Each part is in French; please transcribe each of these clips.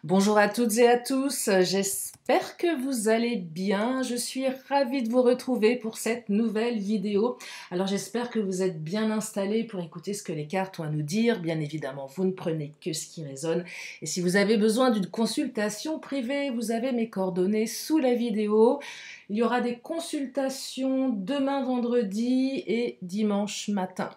Bonjour à toutes et à tous, j'espère que vous allez bien. Je suis ravie de vous retrouver pour cette nouvelle vidéo. Alors j'espère que vous êtes bien installés pour écouter ce que les cartes ont à nous dire. Bien évidemment, vous ne prenez que ce qui résonne. Et si vous avez besoin d'une consultation privée, vous avez mes coordonnées sous la vidéo. Il y aura des consultations demain vendredi et dimanche matin.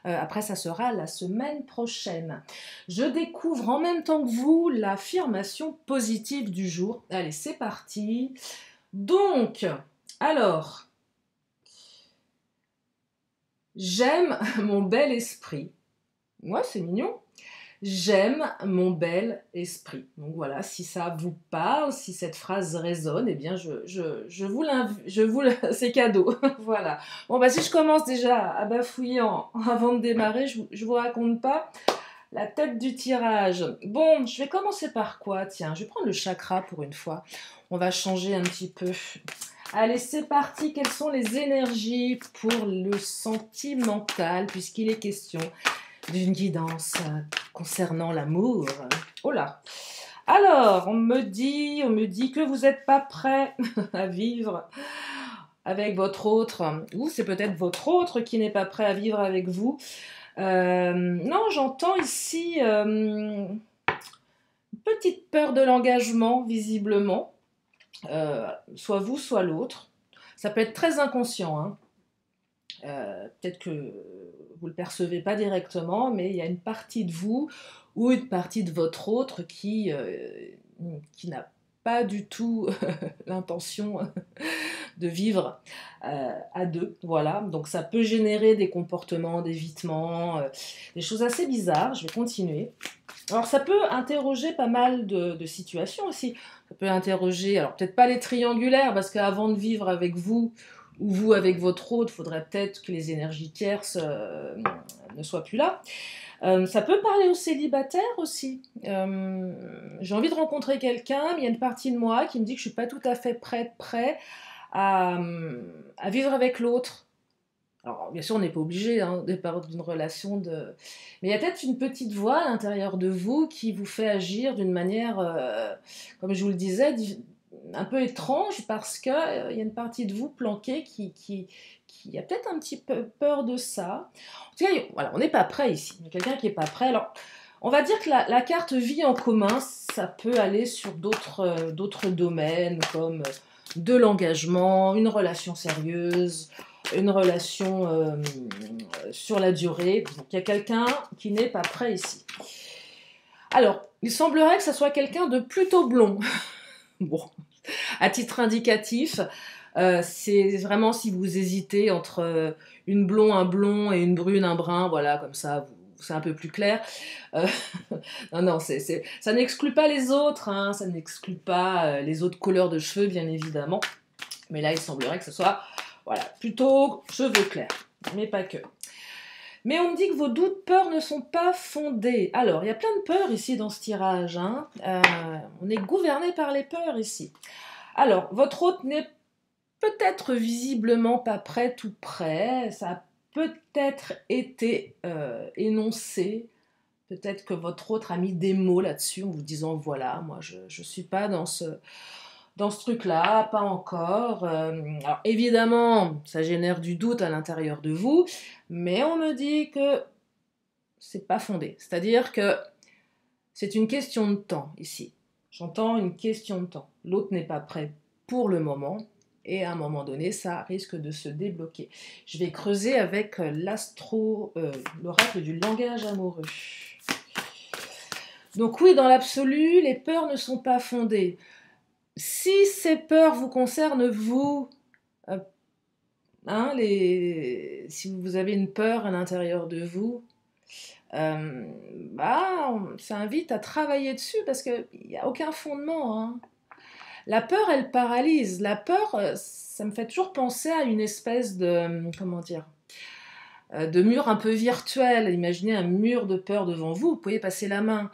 Après, ça sera la semaine prochaine. Je découvre en même temps que vous l'affirmation positive du jour. Allez, c'est parti. Donc, alors, j'aime mon bel esprit. Ouais, c'est mignon. J'aime mon bel esprit. Donc voilà, si ça vous parle, si cette phrase résonne, eh bien je vous l'invite, c'est cadeau. Voilà. Bon bah si je commence déjà à bafouiller avant de démarrer, je vous raconte pas la tête du tirage. Bon, je vais commencer par quoi? Tiens, je vais prendre le chakra pour une fois. On va changer un petit peu. Allez, c'est parti. Quelles sont les énergies pour le sentimental, puisqu'il est question d'une guidance concernant l'amour? Oh là. Alors, on me dit que vous n'êtes pas prêt à vivre avec votre autre, ou c'est peut-être votre autre qui n'est pas prêt à vivre avec vous. Non, j'entends ici une petite peur de l'engagement, visiblement. Soit vous, soit l'autre. Ça peut être très inconscient, hein. Peut-être que vous ne le percevez pas directement, mais il y a une partie de vous ou une partie de votre autre qui n'a pas du tout l'intention de vivre à deux. Voilà, donc ça peut générer des comportements d'évitement, des choses assez bizarres. Je vais continuer. Alors ça peut interroger pas mal de situations aussi. Ça peut interroger, alors peut-être pas les triangulaires, parce qu'avant de vivre avec vous, ou vous avec votre autre, il faudrait peut-être que les énergies tierces ne soient plus là. Ça peut parler aux célibataires aussi. J'ai envie de rencontrer quelqu'un, mais il y a une partie de moi qui me dit que je ne suis pas tout à fait prêt à vivre avec l'autre. Alors, bien sûr, on n'est pas obligé hein, au départ d'une relation de... Mais il y a peut-être une petite voix à l'intérieur de vous qui vous fait agir d'une manière, comme je vous le disais, un peu étrange parce qu'il y a une partie de vous planquée qui a peut-être un petit peu peur de ça. En tout cas, voilà, on n'est pas prêt ici. Il y a quelqu'un qui n'est pas prêt. Alors, on va dire que la carte vie en commun, ça peut aller sur d'autres domaines comme de l'engagement, une relation sérieuse, une relation sur la durée. Donc il y a quelqu'un qui n'est pas prêt ici. Alors, il semblerait que ça soit quelqu'un de plutôt blond. Bon, à titre indicatif, c'est vraiment si vous hésitez entre une blonde, un blond et une brune, un brun, voilà, comme ça, c'est un peu plus clair. Non, ça n'exclut pas les autres, hein, ça n'exclut pas les autres couleurs de cheveux, bien évidemment. Mais là, il semblerait que ce soit, voilà, plutôt cheveux clairs, mais pas que. Mais on me dit que vos doutes, peurs ne sont pas fondés. Alors, il y a plein de peurs ici dans ce tirage, hein. On est gouverné par les peurs ici. Alors, votre hôte n'est peut-être visiblement pas prêt tout près. Ça a peut-être été énoncé. Peut-être que votre autre a mis des mots là-dessus en vous disant, voilà, moi, je ne suis pas dans ce truc-là, pas encore. Alors évidemment, ça génère du doute à l'intérieur de vous, mais on me dit que c'est pas fondé. C'est-à-dire que c'est une question de temps ici. J'entends une question de temps. L'autre n'est pas prêt pour le moment, et à un moment donné, ça risque de se débloquer. Je vais creuser avec l'oracle du langage amoureux. Donc oui, dans l'absolu, les peurs ne sont pas fondées. Si ces peurs vous concernent, vous, hein, si vous avez une peur à l'intérieur de vous, ça invite à travailler dessus parce qu'il n'y a aucun fondement. Hein. La peur, elle paralyse. La peur, ça me fait toujours penser à une espèce de, comment dire, de mur un peu virtuel. Imaginez un mur de peur devant vous, vous pouvez passer la main.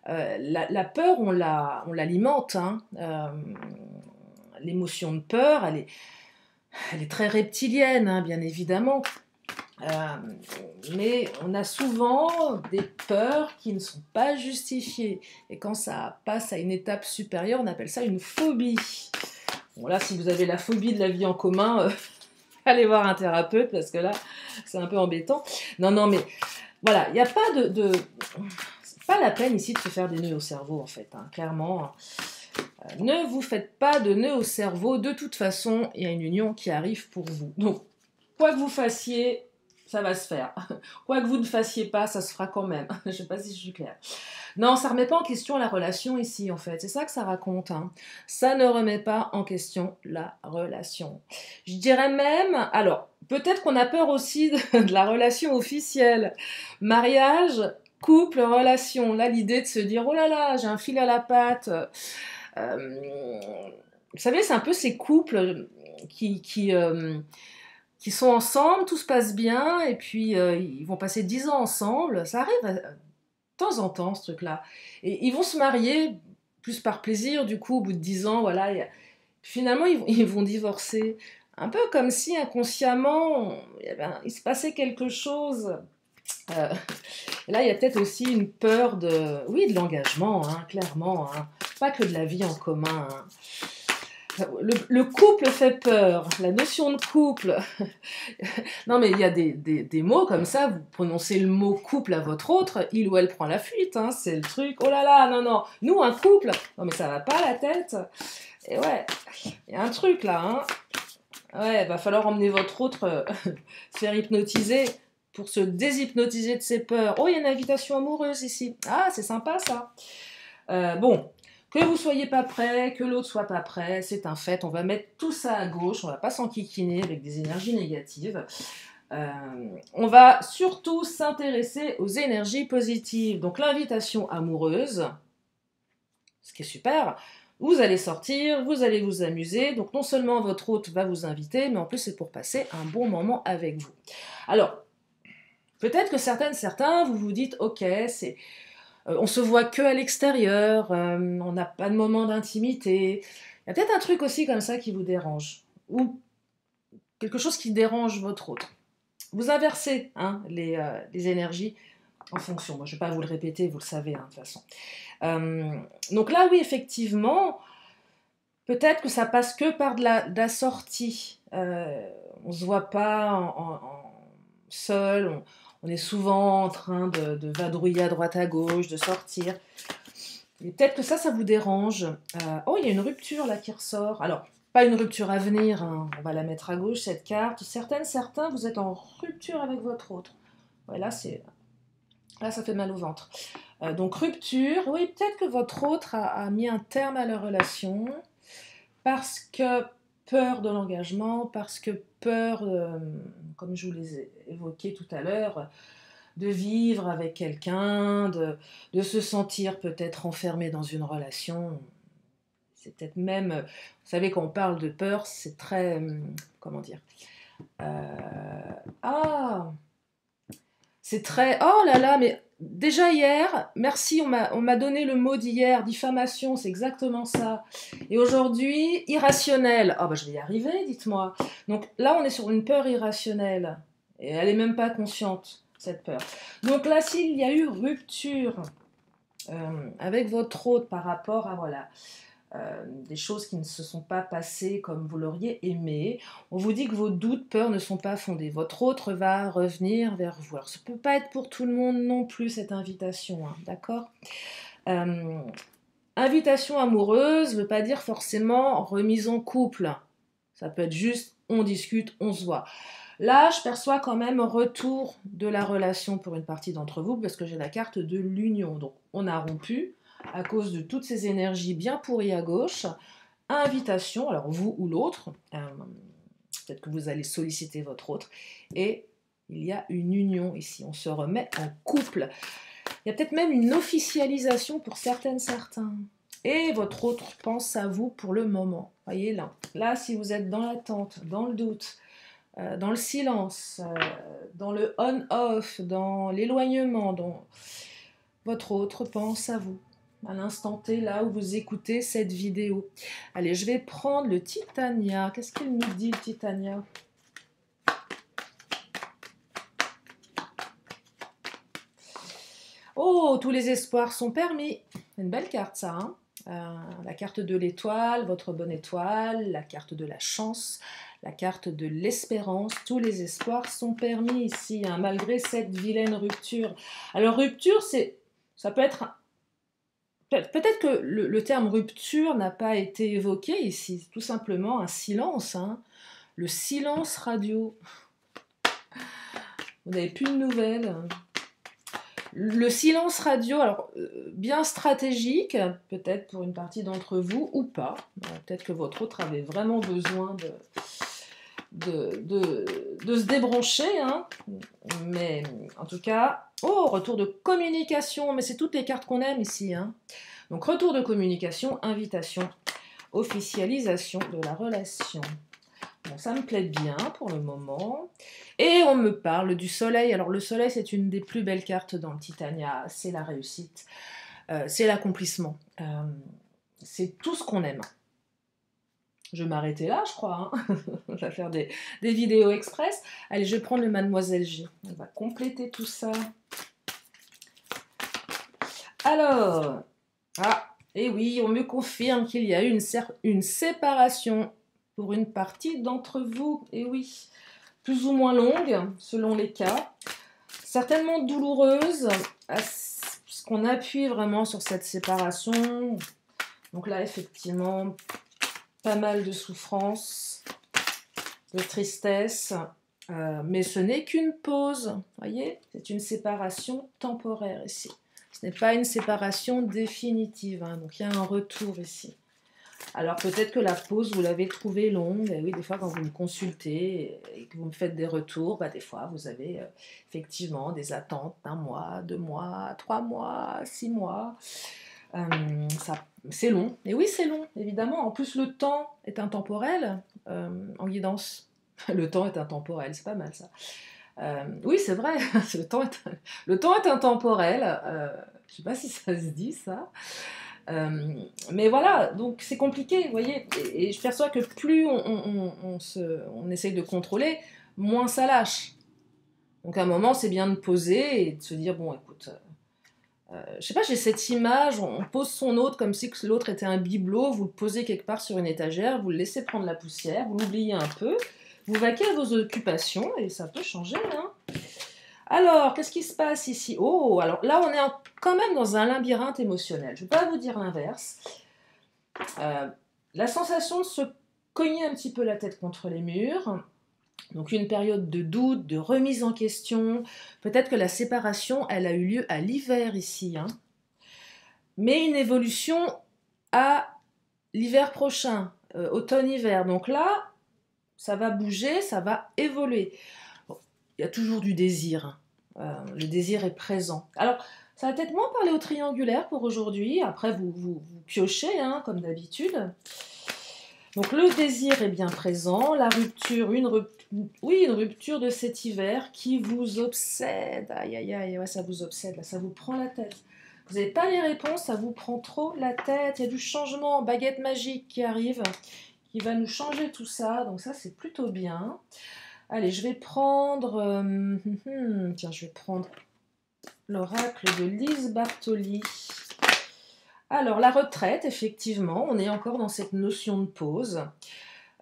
La peur, on l'alimente. Hein. L'émotion de peur, elle est très reptilienne, hein, bien évidemment. Euh, mais on a souvent des peurs qui ne sont pas justifiées. Et quand ça passe à une étape supérieure, on appelle ça une phobie. Bon là, si vous avez la phobie de la vie en commun, allez voir un thérapeute parce que là, c'est un peu embêtant. Non, non, mais voilà, il n'y a pas c'est pas la peine ici de se faire des nœuds au cerveau, en fait, hein, clairement. Ne vous faites pas de nœuds au cerveau. De toute façon, il y a une union qui arrive pour vous. Donc, quoi que vous fassiez, ça va se faire. Quoi que vous ne fassiez pas, ça se fera quand même. Je ne sais pas si je suis claire. Non, ça ne remet pas en question la relation ici, en fait. C'est ça que ça raconte. Hein. Ça ne remet pas en question la relation. Je dirais même, alors, peut-être qu'on a peur aussi de la relation officielle. Mariage, couple, relation. Là, l'idée de se dire, oh là là, j'ai un fil à la patte. Vous savez, c'est un peu ces couples qui sont ensemble, tout se passe bien, et puis ils vont passer 10 ans ensemble. Ça arrive de temps en temps, ce truc-là. Et ils vont se marier, plus par plaisir, du coup, au bout de 10 ans, voilà. Finalement, ils vont divorcer. Un peu comme si inconsciemment, il se passait quelque chose. Euh, et là, il y a peut-être aussi une peur oui, de l'engagement, hein, clairement. Hein. Pas que de la vie en commun. Hein. Le couple fait peur, la notion de couple. Non, mais il y a des mots comme ça, vous prononcez le mot couple à votre autre, il ou elle prend la fuite, hein, c'est le truc, oh là là, non, non, nous, un couple, non, mais ça va pas la tête. Et ouais, il y a un truc là, hein. Ouais, va falloir emmener votre autre se faire hypnotiser pour se déshypnotiser de ses peurs. Oh, il y a une invitation amoureuse ici. Ah, c'est sympa ça. Bon, que vous soyez pas prêt, que l'autre soit pas prêt, c'est un fait. On va mettre tout ça à gauche, on va pas s'enquiquiner avec des énergies négatives. On va surtout s'intéresser aux énergies positives. Donc l'invitation amoureuse, ce qui est super, vous allez sortir, vous allez vous amuser. Donc non seulement votre hôte va vous inviter, mais en plus c'est pour passer un bon moment avec vous. Alors, peut-être que certains, vous vous dites, ok, on se voit que à l'extérieur, on n'a pas de moment d'intimité. Il y a peut-être un truc aussi comme ça qui vous dérange, ou quelque chose qui dérange votre autre. Vous inversez hein, les énergies en fonction. Moi, je ne vais pas vous le répéter, vous le savez hein, de toute façon. Donc là, oui, effectivement, peut-être que ça passe que par de la sortie. On ne se voit pas seul, on est souvent en train de vadrouiller à droite à gauche, de sortir. Et peut-être que ça vous dérange. Oh, il y a une rupture là qui ressort. Alors, pas une rupture à venir, hein. On va la mettre à gauche, cette carte. Certains, vous êtes en rupture avec votre autre. Ouais, là, ça fait mal au ventre. Donc, rupture. Oui, peut-être que votre autre a mis un terme à leur relation parce que peur de l'engagement, parce que peur, comme je vous l'ai évoqué tout à l'heure, de vivre avec quelqu'un, de se sentir peut-être enfermé dans une relation. C'est peut-être même, vous savez, quand on parle de peur, c'est très, comment dire, ah, c'est très, oh là là, mais déjà hier, merci, on m'a donné le mot d'hier, diffamation, c'est exactement ça. Et aujourd'hui, irrationnel. Ah bah je vais y arriver, dites-moi. Donc là, on est sur une peur irrationnelle. Et elle n'est même pas consciente, cette peur. Donc là, s'il y a eu rupture avec votre hôte par rapport à, voilà, des choses qui ne se sont pas passées comme vous l'auriez aimé. On vous dit que vos doutes, peurs ne sont pas fondés. Votre autre va revenir vers vous. Alors, ça ne peut pas être pour tout le monde non plus, cette invitation, hein, d'accord Invitation amoureuse ne veut pas dire forcément remise en couple. Ça peut être juste, on discute, on se voit. Là, je perçois quand même retour de la relation pour une partie d'entre vous, parce que j'ai la carte de l'union. Donc, on a rompu à cause de toutes ces énergies bien pourries à gauche. Invitation, alors vous ou l'autre, peut-être que vous allez solliciter votre autre, et il y a une union ici, on se remet en couple. Il y a peut-être même une officialisation pour certains. Et votre autre pense à vous pour le moment. Voyez là. Là, si vous êtes dans l'attente, dans le doute, dans le silence, dans le on-off, dans l'éloignement, votre autre pense à vous. À l'instant T, là où vous écoutez cette vidéo. Allez, je vais prendre le Titania. Qu'est-ce qu'il nous dit, le Titania ? Oh, tous les espoirs sont permis. C'est une belle carte, ça. Hein. La carte de l'étoile, votre bonne étoile, la carte de la chance, la carte de l'espérance. Tous les espoirs sont permis ici, hein, malgré cette vilaine rupture. Alors, rupture, ça peut être... Peut-être que le terme rupture n'a pas été évoqué ici. Tout simplement un silence. Hein. Le silence radio. Vous n'avez plus de nouvelles. Le silence radio, alors bien stratégique, peut-être pour une partie d'entre vous, ou pas. Peut-être que votre autre avait vraiment besoin de se débrancher. Hein. Mais en tout cas, oh, retour de communication, mais c'est toutes les cartes qu'on aime ici. Hein. Donc retour de communication, invitation, officialisation de la relation. Bon, ça me plaît bien pour le moment. Et on me parle du soleil. Alors le soleil, c'est une des plus belles cartes dans le Titania. C'est la réussite. C'est l'accomplissement. C'est tout ce qu'on aime. Je vais m'arrêter là, je crois. Hein. On va faire des vidéos express. Allez, je vais prendre le Mademoiselle G. On va compléter tout ça. Alors, et oui, on me confirme qu'il y a eu une séparation pour une partie d'entre vous. Et oui, plus ou moins longue, selon les cas. Certainement douloureuse, puisqu'on appuie vraiment sur cette séparation. Donc là, effectivement, pas mal de souffrance, de tristesse. Mais ce n'est qu'une pause. Vous voyez, c'est une séparation temporaire ici. Ce n'est pas une séparation définitive. Hein, donc il y a un retour ici. Alors peut-être que la pause, vous l'avez trouvée longue. Et oui, des fois, quand vous me consultez et que vous me faites des retours, des fois, vous avez effectivement des attentes d'1 mois, 2 mois, 3 mois, 6 mois. C'est long. Et oui, c'est long, évidemment. En plus, le temps est intemporel en guidance. Le temps est intemporel, c'est pas mal ça. Oui, c'est vrai, le temps est intemporel. Je sais pas si ça se dit, ça. Mais voilà, donc c'est compliqué, vous voyez. Et je perçois que plus on essaye de contrôler, moins ça lâche. Donc à un moment, c'est bien de poser et de se dire, bon, écoute... je sais pas, j'ai cette image, on pose son autre comme si l'autre était un bibelot, vous le posez quelque part sur une étagère, vous le laissez prendre la poussière, vous l'oubliez un peu, vous vaquez à vos occupations et ça peut changer. Hein. Alors, qu'est-ce qui se passe ici? Oh, alors là, on est quand même dans un labyrinthe émotionnel. Je ne vais pas vous dire l'inverse. La sensation de se cogner un petit peu la tête contre les murs. Donc une période de doute, de remise en question. Peut-être que la séparation, elle a eu lieu à l'hiver ici. Hein. Mais une évolution à l'hiver prochain, automne-hiver. Donc là, ça va bouger, ça va évoluer. Bon, il y a toujours du désir. Le désir est présent. Alors, ça va peut-être moins parler au triangulaire pour aujourd'hui. Après, vous piochez, hein, comme d'habitude. Donc, le désir est bien présent. La rupture, une rupture de cet hiver qui vous obsède. Aïe, aïe, aïe, ouais, ça vous obsède, là, ça vous prend la tête. Vous n'avez pas les réponses, ça vous prend trop la tête. Il y a du changement, baguette magique qui arrive, qui va nous changer tout ça. Donc ça, c'est plutôt bien. Allez, je vais prendre... tiens, je vais prendre l'oracle de Lise Bartoli. Alors, la retraite, effectivement, on est encore dans cette notion de pause.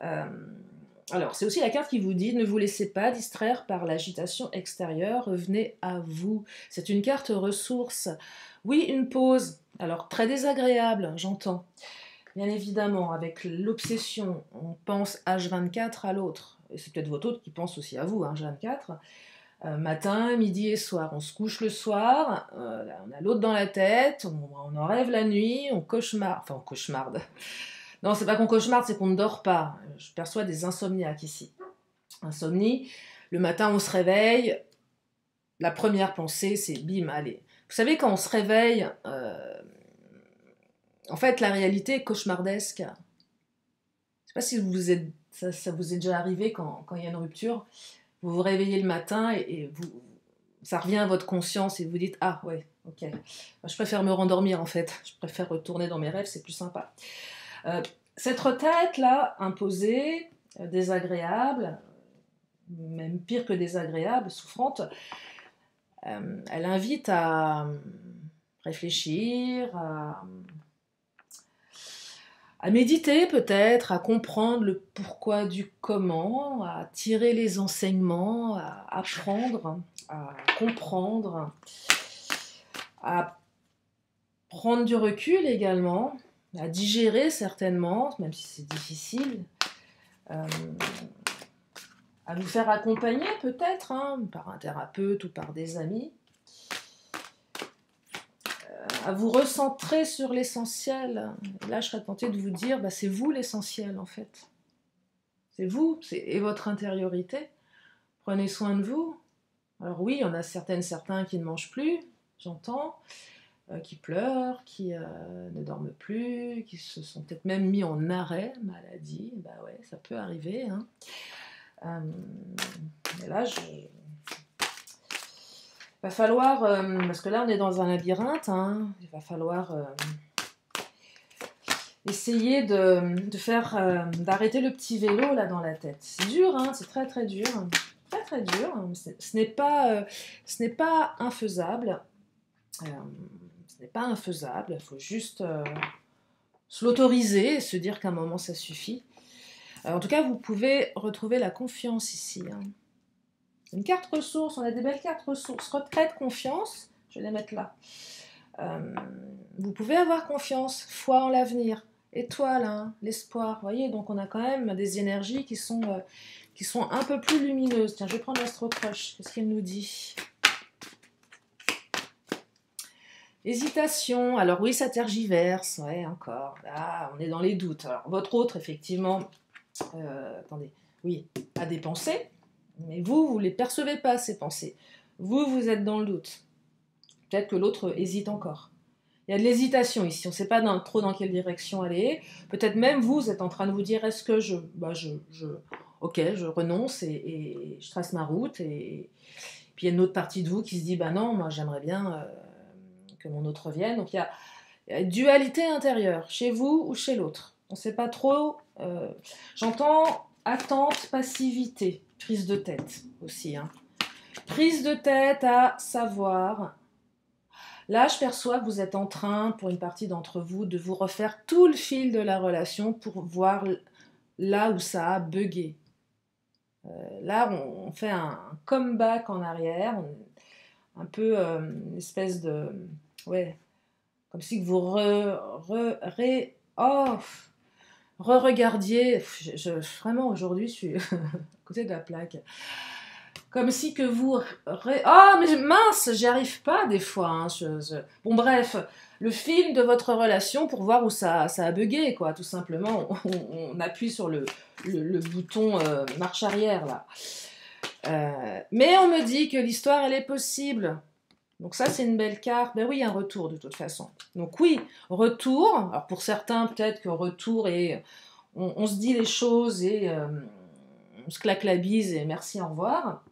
Alors, c'est aussi la carte qui vous dit « Ne vous laissez pas distraire par l'agitation extérieure, revenez à vous ». C'est une carte ressource. Oui, une pause. Alors, très désagréable, j'entends. Bien évidemment, avec l'obsession, on pense H24 à l'autre. Et c'est peut-être votre autre qui pense aussi à vous, H24. Matin, midi et soir. On se couche le soir, on a l'autre dans la tête, on en rêve la nuit, on cauchemarde. Enfin, on cauchemarde. Non, c'est pas qu'on cauchemarde, c'est qu'on ne dort pas. Je perçois des insomniaques ici. Insomnie, le matin on se réveille, la première pensée c'est bim, allez. Vous savez, quand on se réveille, en fait la réalité est cauchemardesque. Je sais pas si ça vous est déjà arrivé quand il y a une rupture. Vous vous réveillez le matin et ça revient à votre conscience et vous dites « Ah ouais, ok, je préfère me rendormir en fait, je préfère retourner dans mes rêves, c'est plus sympa. » Cette retraite-là, imposée, désagréable, même pire que désagréable, souffrante, elle invite à réfléchir, à méditer peut-être, à comprendre le pourquoi du comment, à tirer les enseignements, à apprendre, à comprendre, à prendre du recul également, à digérer certainement, même si c'est difficile, euh, à vous faire accompagner peut-être hein, par un thérapeute ou par des amis, à vous recentrer sur l'essentiel. Là, je serais tentée de vous dire, bah, c'est vous l'essentiel en fait. C'est vous et votre intériorité. Prenez soin de vous. Alors oui, il y en a certains qui ne mangent plus, j'entends, qui pleurent, qui ne dorment plus, qui se sont peut-être même mis en arrêt maladie. Bah ouais, ça peut arriver. Hein. Et là, il va falloir, parce que là on est dans un labyrinthe, hein, il va falloir essayer de faire, d'arrêter le petit vélo là dans la tête. C'est dur, hein, c'est très très dur, très très dur. Ce n'est pas infaisable. Ce n'est pas infaisable, il faut juste se l'autoriser et se dire qu'à un moment ça suffit. En tout cas, vous pouvez retrouver la confiance ici. Hein. Une carte ressources, on a des belles cartes ressources. Retraite, confiance, je vais les mettre là. Vous pouvez avoir confiance, foi en l'avenir, étoile, hein, l'espoir. Vous voyez, donc on a quand même des énergies qui sont un peu plus lumineuses. Tiens, je vais prendre l'astro-crush, qu'est-ce qu'elle nous dit ? Hésitation, alors oui, ça tergiverse, ouais, encore. Là, on est dans les doutes. Alors, votre autre, effectivement, attendez, oui, a des pensées, mais vous ne les percevez pas, ces pensées. Vous êtes dans le doute. Peut-être que l'autre hésite encore. Il y a de l'hésitation ici, on ne sait pas trop dans quelle direction aller. Peut-être même vous êtes en train de vous dire, est-ce que ok, je renonce et je trace ma route. Et puis il y a une autre partie de vous qui se dit, bah non, moi j'aimerais bien que mon autre vienne. Donc il y a une dualité intérieure, chez vous ou chez l'autre. On ne sait pas trop. J'entends attente, passivité, prise de tête aussi. Hein. Prise de tête à savoir. Là, je perçois que vous êtes en train, pour une partie d'entre vous, de vous refaire tout le fil de la relation pour voir là où ça a bugué. Là, on fait un comeback en arrière, un peu une espèce de... Ouais, comme si vous re-regardiez. Vraiment, aujourd'hui, je suis à côté de la plaque. Comme si que vous... Oh, mais mince, j'y arrive pas des fois. Hein, Bon, bref, le film de votre relation pour voir où ça a bugué, quoi. Tout simplement, on appuie sur le bouton marche arrière, là. Mais on me dit que l'histoire, elle est possible. Donc ça, c'est une belle carte. Ben oui, un retour, de toute façon. Donc oui, retour. Alors pour certains, peut-être que retour, et on se dit les choses et on se claque la bise et merci, au revoir.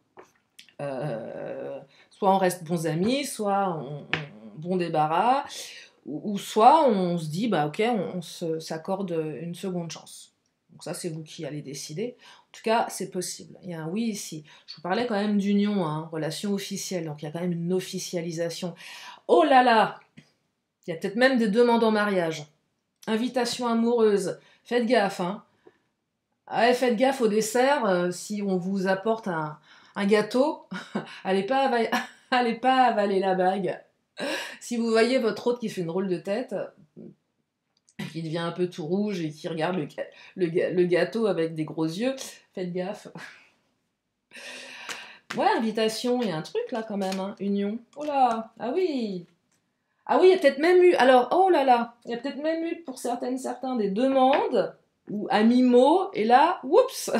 Soit on reste bons amis, soit on bon débarras, ou soit on se dit, bah ok, on s'accorde une seconde chance. Donc ça, c'est vous qui allez décider. En tout cas, c'est possible. Il y a un oui ici. Je vous parlais quand même d'union, hein, relation officielle, donc il y a quand même une officialisation. Oh là là, il y a peut-être même des demandes en mariage. Invitation amoureuse. Faites gaffe, hein. Ouais, faites gaffe au dessert, si on vous apporte un gâteau, allez pas avaler la bague. Si vous voyez votre hôte qui fait une drôle de tête, qui devient un peu tout rouge et qui regarde le gâteau avec des gros yeux, faites gaffe. Ouais, invitation, il y a un truc là quand même, hein. Union. Oh là, ah oui. Ah oui, il y a peut-être même eu, alors, oh là là, il y a peut-être même eu pour certains des demandes ou à mi-mot, et là, oups.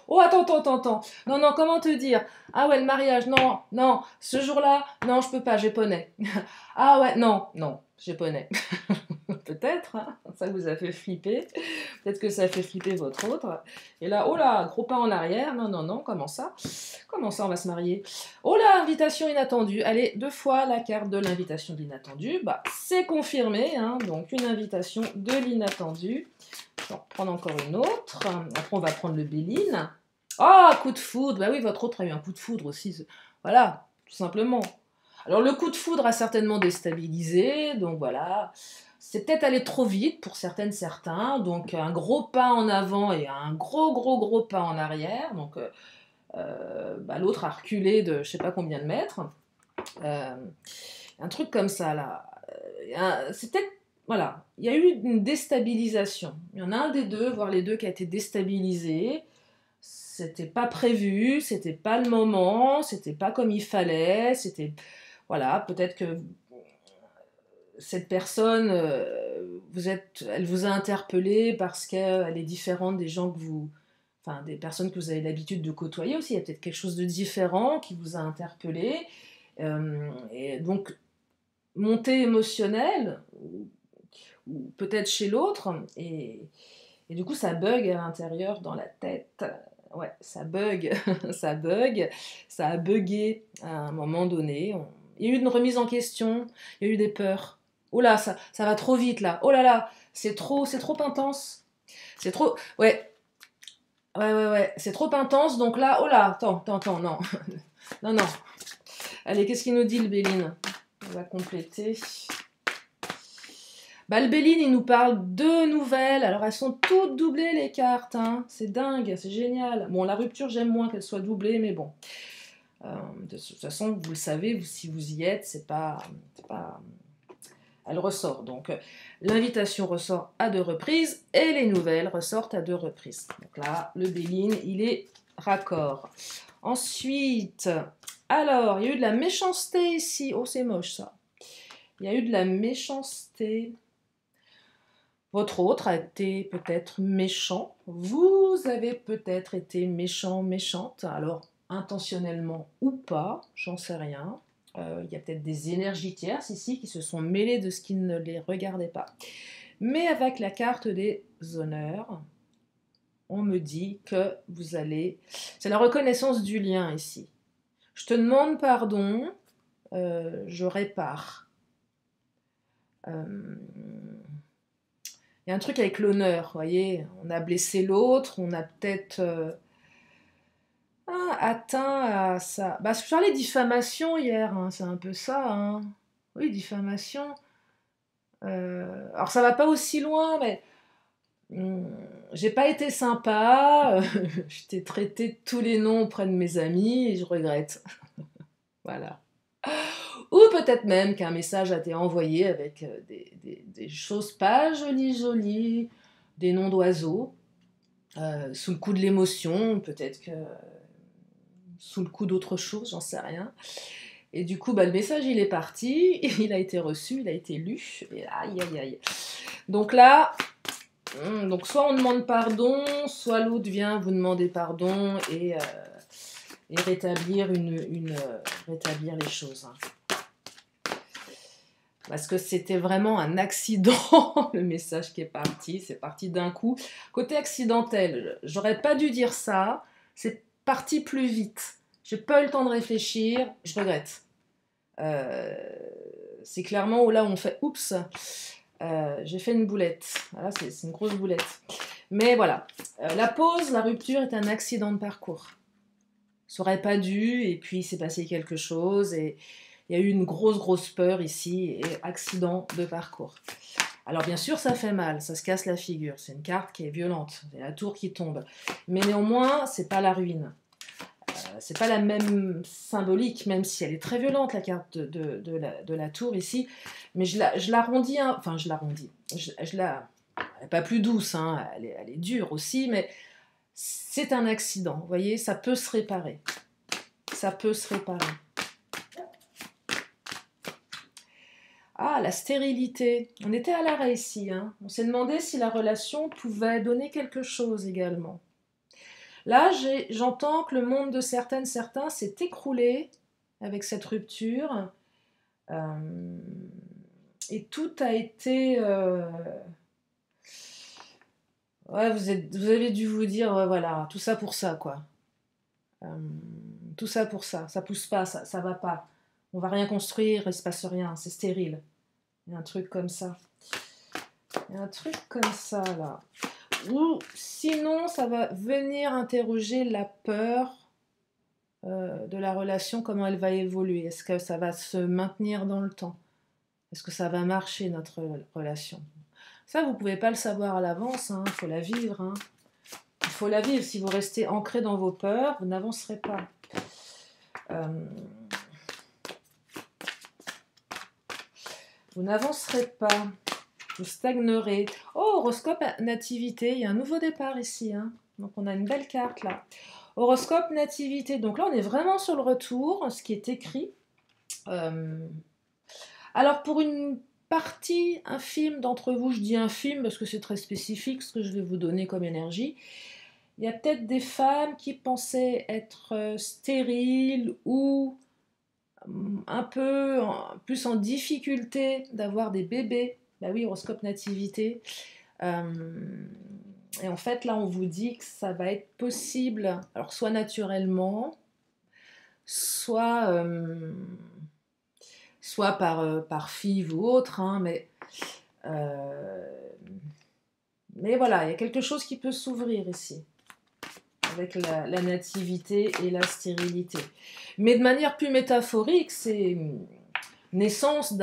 Oh, attends. Non, comment te dire? Ah ouais, le mariage, non, ce jour-là, non, je peux pas, j'ai poney. Ah ouais, non, j'ai poney. Peut-être, hein, ça vous a fait flipper. Peut-être que ça a fait flipper votre autre. Et là, oh là, gros pas en arrière. Non, comment ça? Comment ça, on va se marier? Oh là, invitation inattendue. Allez, 2 fois la carte de l'invitation de l'inattendu. Bah, c'est confirmé, hein, donc une invitation de l'inattendu. On va prendre encore une autre. Après, on va prendre le Béline. Oh, coup de foudre. Bah oui, votre autre a eu un coup de foudre aussi. Voilà, tout simplement. Alors le coup de foudre a certainement déstabilisé, donc voilà. C'est peut-être allé trop vite pour certaines, certains, donc un gros pas en avant et un gros pas en arrière, donc bah, l'autre a reculé de je sais pas combien de mètres. Euh, un truc comme ça, là. C'est peut-être, voilà, il y a eu une déstabilisation. Il y en a un des deux, voire les deux, qui a été déstabilisé. C'était pas prévu, c'était pas le moment, c'était pas comme il fallait, c'était, voilà, peut-être que cette personne, elle vous a interpellé parce qu'elle est différente des gens que vous, enfin des personnes que vous avez l'habitude de côtoyer aussi. Il y a peut-être quelque chose de différent qui vous a interpellé. Et donc, montée émotionnelle, ou peut-être chez l'autre, et du coup, ça bug à l'intérieur dans la tête. Ouais, ça bug, ça bug, ça a bugué à un moment donné. Il y a eu une remise en question, il y a eu des peurs. Oh là, ça va trop vite là. Oh là là, c'est trop intense. C'est trop, ouais, c'est trop intense. Donc là, oh là, attends, non, non, non. Allez, qu'est-ce qu'il nous dit le Béline? On va compléter. Bah, le Béline, il nous parle de nouvelles. Alors, elles sont toutes doublées, les cartes. Hein. C'est dingue, c'est génial. Bon, la rupture, j'aime moins qu'elle soit doublée, mais bon. De toute façon, vous le savez, si vous y êtes, c'est pas... Elle ressort. Donc, l'invitation ressort à 2 reprises et les nouvelles ressortent à 2 reprises. Donc là, le Béline, il est raccord. Ensuite, alors, il y a eu de la méchanceté ici. Oh, c'est moche, ça. Il y a eu de la méchanceté. Votre autre a été peut-être méchant. Vous avez peut-être été méchant, méchante. Alors, intentionnellement ou pas, j'en sais rien. Il y a peut-être des énergies tierces ici qui se sont mêlées de ce qui ne les regardait pas. Mais avec la carte des honneurs, on me dit que vous allez... C'est la reconnaissance du lien ici. Je te demande pardon, je répare. Il y a un truc avec l'honneur, vous voyez, on a blessé l'autre, on a peut-être atteint à ça. Bah, je parlais de diffamation hier, hein, c'est un peu ça. Hein. Oui, diffamation. Alors ça va pas aussi loin, mais j'ai pas été sympa, je t'ai traité de tous les noms auprès de mes amis et je regrette. Voilà. Ou peut-être même qu'un message a été envoyé avec des choses pas jolies, des noms d'oiseaux, sous le coup de l'émotion, peut-être que sous le coup d'autre chose, j'en sais rien. Et du coup, bah, le message, il est parti, il a été reçu, il a été lu, et aïe. Donc là, donc soit on demande pardon, soit l'autre vient vous demander pardon et rétablir, rétablir les choses. Hein. Parce que c'était vraiment un accident, le message qui est parti, c'est parti d'un coup. Côté accidentel, j'aurais pas dû dire ça, c'est parti plus vite. J'ai pas eu le temps de réfléchir, je regrette. C'est clairement là où on fait oups, j'ai fait une boulette. Voilà, c'est une grosse boulette. Mais voilà, la pause, la rupture est un accident de parcours. Ça aurait pas dû, et puis il s'est passé quelque chose, et il y a eu une grosse peur ici, et accident de parcours. Alors bien sûr, ça fait mal, ça se casse la figure, c'est une carte qui est violente, c'est la tour qui tombe. Mais néanmoins, c'est pas la ruine. C'est pas la même symbolique, même si elle est très violente, la carte de la tour ici. Mais je l'arrondis, hein, enfin je l'arrondis. Elle n'est pas plus douce, hein, elle est dure aussi, mais c'est un accident, vous voyez, ça peut se réparer. Ça peut se réparer. Ah, la stérilité. On était à l'arrêt ici. Hein. On s'est demandé si la relation pouvait donner quelque chose également. Là, j'entends que le monde de certains s'est écroulé avec cette rupture. Et tout a été... Ouais, vous avez dû vous dire, ouais, voilà, tout ça pour ça, quoi. Tout ça pour ça pousse pas, ça va pas. On va rien construire, il se passe rien, c'est stérile. Il y a un truc comme ça. Il y a un truc comme ça, là. Ou sinon, ça va venir interroger la peur de la relation, comment elle va évoluer. Est-ce que ça va se maintenir dans le temps? Est-ce que ça va marcher, notre relation? Ça, vous ne pouvez pas le savoir à l'avance, il faut la vivre. Il faut la vivre. Si vous restez ancré dans vos peurs, vous n'avancerez pas. Vous n'avancerez pas. Vous stagnerez. Oh, horoscope nativité, il y a un nouveau départ ici. Donc on a une belle carte là. Horoscope nativité. Donc là, on est vraiment sur le retour, ce qui est écrit. Alors pour une partie infime d'entre vous, je dis infime parce que c'est très spécifique ce que je vais vous donner comme énergie, il y a peut-être des femmes qui pensaient être stériles ou un peu plus en difficulté d'avoir des bébés. Bah oui, horoscope nativité. Et en fait, là, on vous dit que ça va être possible, alors soit naturellement, soit par FIV ou autre, mais voilà, il y a quelque chose qui peut s'ouvrir ici, avec la nativité et la stérilité. Mais de manière plus métaphorique, c'est naissance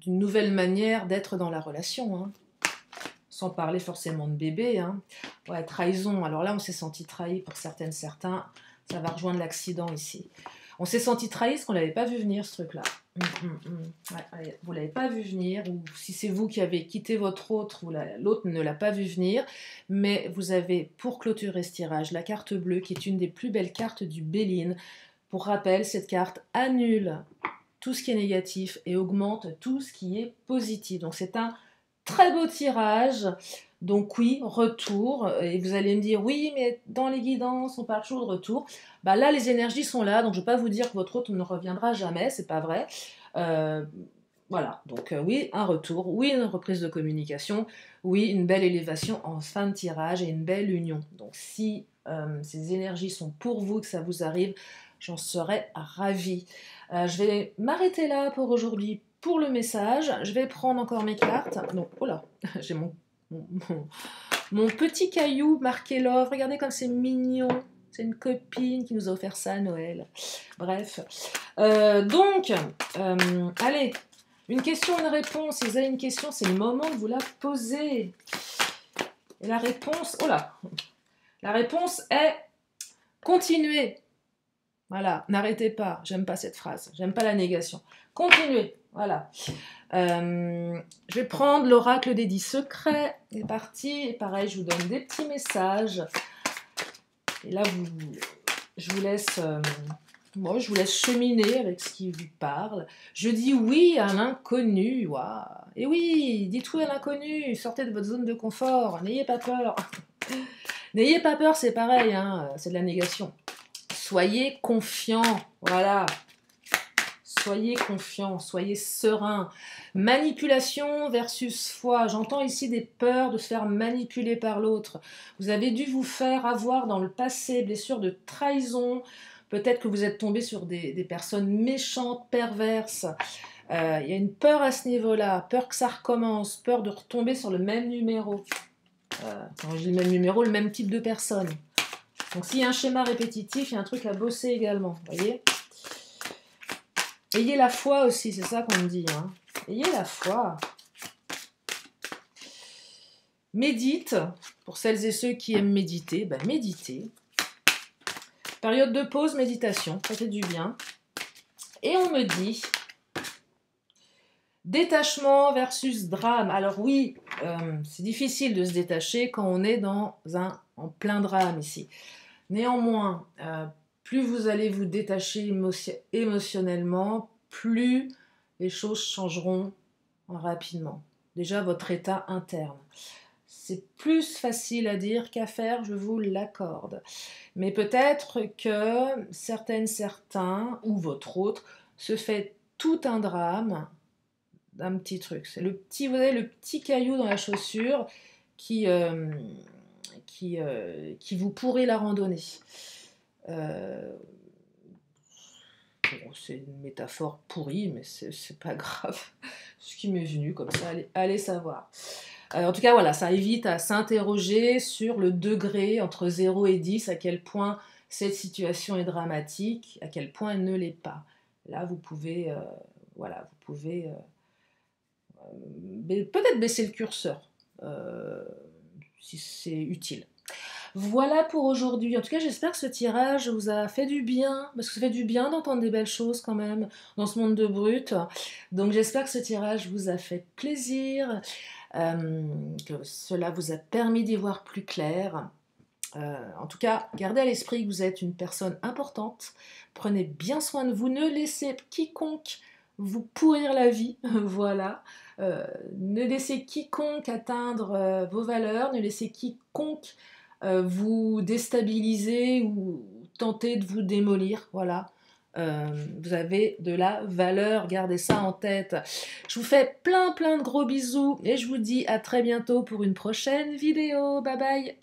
d'une nouvelle manière d'être dans la relation, sans parler forcément de bébé. Ouais, trahison, alors là on s'est senti trahi pour certains, ça va rejoindre l'accident ici. On s'est senti trahi parce qu'on ne l'avait pas vu venir, ce truc-là. Ouais, vous ne l'avez pas vu venir, ou si c'est vous qui avez quitté votre autre, l'autre ne l'a pas vu venir, mais vous avez, pour clôturer ce tirage, la carte bleue, qui est une des plus belles cartes du Béline. Pour rappel, cette carte annule tout ce qui est négatif et augmente tout ce qui est positif. Donc c'est un très beau tirage. Donc oui, retour. Et vous allez me dire, oui, mais dans les guidances, on parle toujours de retour. Bah là, les énergies sont là, donc je ne vais pas vous dire que votre autre ne reviendra jamais, c'est pas vrai. Voilà, donc oui, un retour, oui, une reprise de communication, oui, une belle élévation en fin de tirage et une belle union. Donc si ces énergies sont pour vous, que ça vous arrive, j'en serais ravie. Je vais m'arrêter là pour aujourd'hui pour le message. Je vais prendre encore mes cartes. Donc, oh là, j'ai mon petit caillou marqué love. Regardez comme c'est mignon. C'est une copine qui nous a offert ça à Noël. Bref. Allez, une question, une réponse. Si vous avez une question, c'est le moment de vous la poser. Et la réponse, oh là, la réponse est continuez. Voilà, n'arrêtez pas. J'aime pas cette phrase. J'aime pas la négation. Continuez. Voilà. Je vais prendre l'oracle des 10 secrets. C'est parti. Et pareil, je vous donne des petits messages. Et là, je vous laisse cheminer avec ce qui vous parle. Je dis oui à l'inconnu. Wow. Et oui, dites oui à l'inconnu. Sortez de votre zone de confort. N'ayez pas peur. N'ayez pas peur, c'est pareil. C'est de la négation. Soyez confiants. Voilà. Soyez confiants, soyez sereins. Manipulation versus foi. J'entends ici des peurs de se faire manipuler par l'autre. Vous avez dû vous faire avoir dans le passé, blessures de trahison. Peut-être que vous êtes tombé sur des personnes méchantes, perverses. Il y a une peur à ce niveau-là, peur que ça recommence, peur de retomber sur le même numéro. Quand je dis le même numéro, le même type de personne. Donc s'il y a un schéma répétitif, il y a un truc à bosser également, vous voyez ? Ayez la foi aussi, c'est ça qu'on me dit. Ayez la foi. Médite, pour celles et ceux qui aiment méditer, méditez. Période de pause, méditation, ça fait du bien. Et on me dit, détachement versus drame. Alors oui, c'est difficile de se détacher quand on est en plein drame ici. Néanmoins, plus vous allez vous détacher émotionnellement, plus les choses changeront rapidement. Déjà, votre état interne. C'est plus facile à dire qu'à faire, je vous l'accorde. Mais peut-être que certains, ou votre autre, se fait tout un drame d'un petit truc. C'est vous avez le petit caillou dans la chaussure qui vous pourrit la randonnée. C'est une métaphore pourrie, mais c'est pas grave. Ce qui m'est venu comme ça, allez savoir. En tout cas, voilà, ça évite à s'interroger sur le degré entre 0 et 10, à quel point cette situation est dramatique, à quel point elle ne l'est pas. Là, vous pouvez, voilà, vous pouvez peut-être baisser le curseur, si c'est utile. Voilà pour aujourd'hui. En tout cas, j'espère que ce tirage vous a fait du bien, parce que ça fait du bien d'entendre des belles choses quand même dans ce monde de brut. Donc j'espère que ce tirage vous a fait plaisir, que cela vous a permis d'y voir plus clair. En tout cas, gardez à l'esprit que vous êtes une personne importante. Prenez bien soin de vous. Ne laissez quiconque vous pourrir la vie. Voilà. Ne laissez quiconque atteindre vos valeurs. Ne laissez quiconque vous déstabiliser ou tenter de vous démolir. Voilà. Vous avez de la valeur, gardez ça en tête. Je vous fais plein de gros bisous et je vous dis à très bientôt pour une prochaine vidéo. Bye bye.